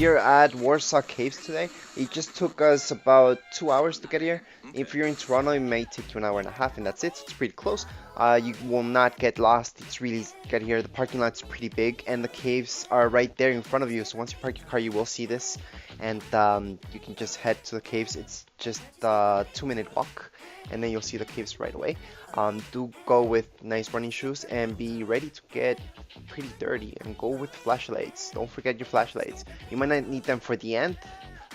here at Warsaw Caves today. It just took us about 2 hours to get here. If you're in Toronto, it may take you an hour and a half, and that's it. So it's pretty close. You will not get lost. It's really easy to get here. The parking lot's pretty big, and the caves are right there in front of you. So once you park your car, you will see this, and you can just head to the caves. It's just a 2-minute walk, and then you'll see the caves right away. Do go with nice running shoes and be ready to get pretty dirty, and go with flashlights. Don't forget your flashlights. You might not need them for the end,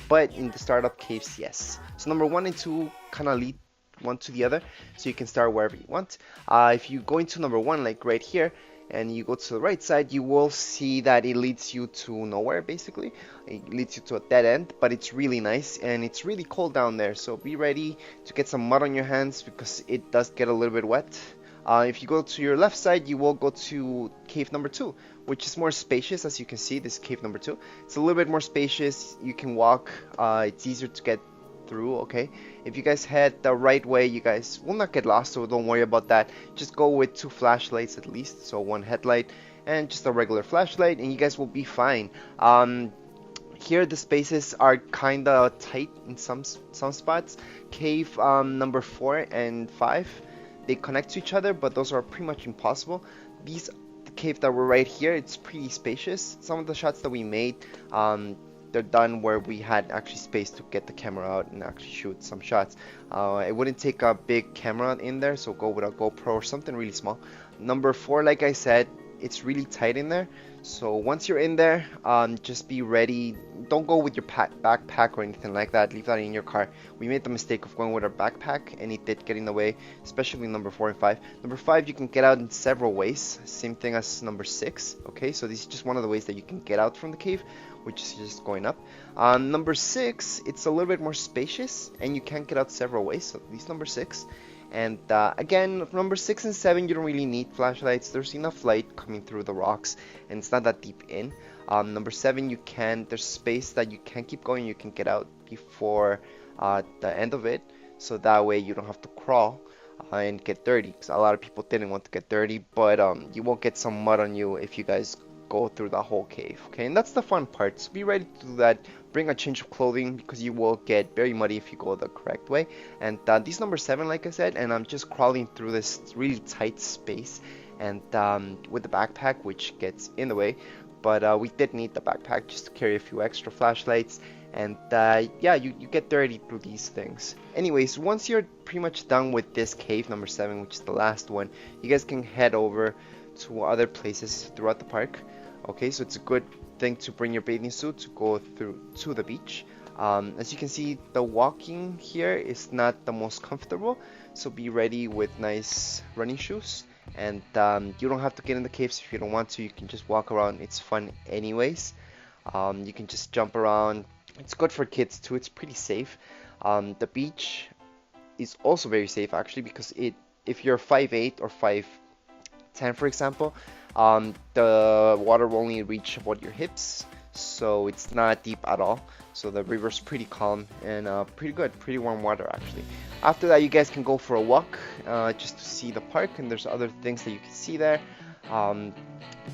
but in the startup caves, yes. So number 1 and 2 kind of lead one to the other, so you can start wherever you want. If you go into number 1, like right here, and you go to the right side, you will see that it leads you to nowhere. Basically, it leads you to a dead end, but it's really nice, and it's really cold down there, so be ready to get some mud on your hands because it does get a little bit wet. If you go to your left side, you will go to cave number 2, which is more spacious. As you can see, this is cave number 2. It's a little bit more spacious. You can walk. It's easier to get through. Okay, if you guys head the right way, you guys will not get lost, so don't worry about that. Just go with 2 flashlights at least, so 1 headlight and just a regular flashlight, and you guys will be fine. Here the spaces are kinda tight in some spots. Cave number 4 and 5, they connect to each other, but those are pretty much impossible. The cave that we're right here, it's pretty spacious. Some of the shots that we made, they're done where we had actually space to get the camera out and actually shoot some shots. It wouldn't take a big camera in there, so go with a GoPro or something really small. Number 4, like I said, it's really tight in there, so once you're in there, just be ready. Don't go with your backpack or anything like that. Leave that in your car. We made the mistake of going with our backpack, and it did get in the way, especially number 4 and 5. Number 5, you can get out in several ways, same thing as number 6. Okay, so this is just one of the ways that you can get out from the cave, which is just going up. Number 6, it's a little bit more spacious, and you can get out several ways, so this is number 6. And again, number 6 and 7, you don't really need flashlights. There's enough light coming through the rocks, and it's not that deep in. Number 7, there's space that you can keep going. You can get out before the end of it, so that way you don't have to crawl and get dirty. Because a lot of people didn't want to get dirty, but you won't get some mud on you if you guys go through the whole cave. Okay, and that's the fun part, so be ready to do that. Bring a change of clothing because you will get very muddy if you go the correct way. And this is number 7, like I said, and I'm just crawling through this really tight space, and with the backpack, which gets in the way, but we did need the backpack just to carry a few extra flashlights. And yeah, you get dirty through these things. Anyways, once you're pretty much done with this cave number 7, which is the last one, you guys can head over to other places throughout the park. Okay, so it's a good thing to bring your bathing suit to go through to the beach. As you can see, the walking here is not the most comfortable, so be ready with nice running shoes. And you don't have to get in the caves if you don't want to. You can just walk around. It's fun anyways. You can just jump around. It's good for kids too. It's pretty safe. The beach is also very safe actually, because if you're 5'8" or 5'10", for example, the water will only reach about your hips, so it's not deep at all. So the river's pretty calm and pretty good, pretty warm water actually. After that, you guys can go for a walk just to see the park, and there's other things that you can see there.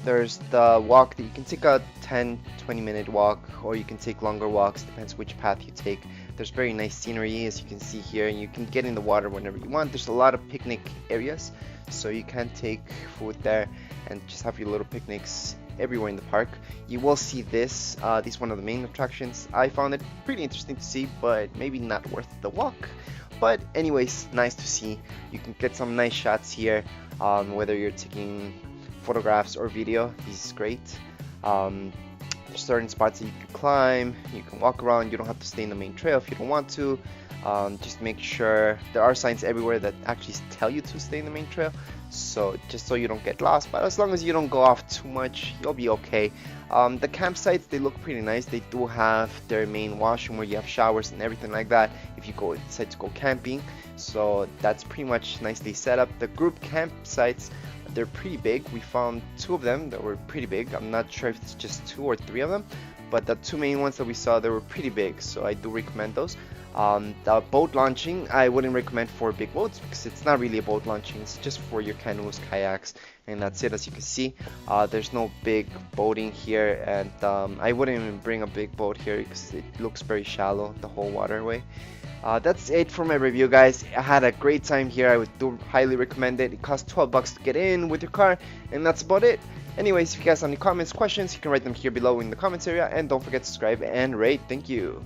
There's the walk that you can take a 10-20 minute walk, or you can take longer walks, depends which path you take. There's very nice scenery, as you can see here, and you can get in the water whenever you want. There's a lot of picnic areas, so you can take food there and just have your little picnics everywhere in the park. You will see this. This is one of the main attractions. I found it pretty interesting to see, but maybe not worth the walk. But anyways, nice to see. You can get some nice shots here, whether you're taking photographs or video. This is great. There's certain spots that you can climb, you can walk around. You don't have to stay in the main trail if you don't want to. Just make sure there are signs everywhere that actually tell you to stay in the main trail, so just so you don't get lost. But as long as you don't go off too much, you'll be okay. The campsites, they look pretty nice. They do have their main washroom where you have showers and everything like that if you decide to go camping, so that's pretty much nicely set up. The group campsites, they're pretty big. We found 2 of them that were pretty big. I'm not sure if it's just 2 or 3 of them, but the 2 main ones that we saw, they were pretty big, so I do recommend those. The boat launching I wouldn't recommend for big boats because it's not really a boat launching, it's just for your canoes, kayaks, and that's it. As you can see, there's no big boating here, and I wouldn't even bring a big boat here because it looks very shallow, the whole waterway. That's it for my review, guys. I had a great time here. I would highly recommend it. It costs 12 bucks to get in with your car, and that's about it. Anyways, if you guys have any comments, questions, you can write them here below in the comments area, and don't forget to subscribe and rate. Thank you.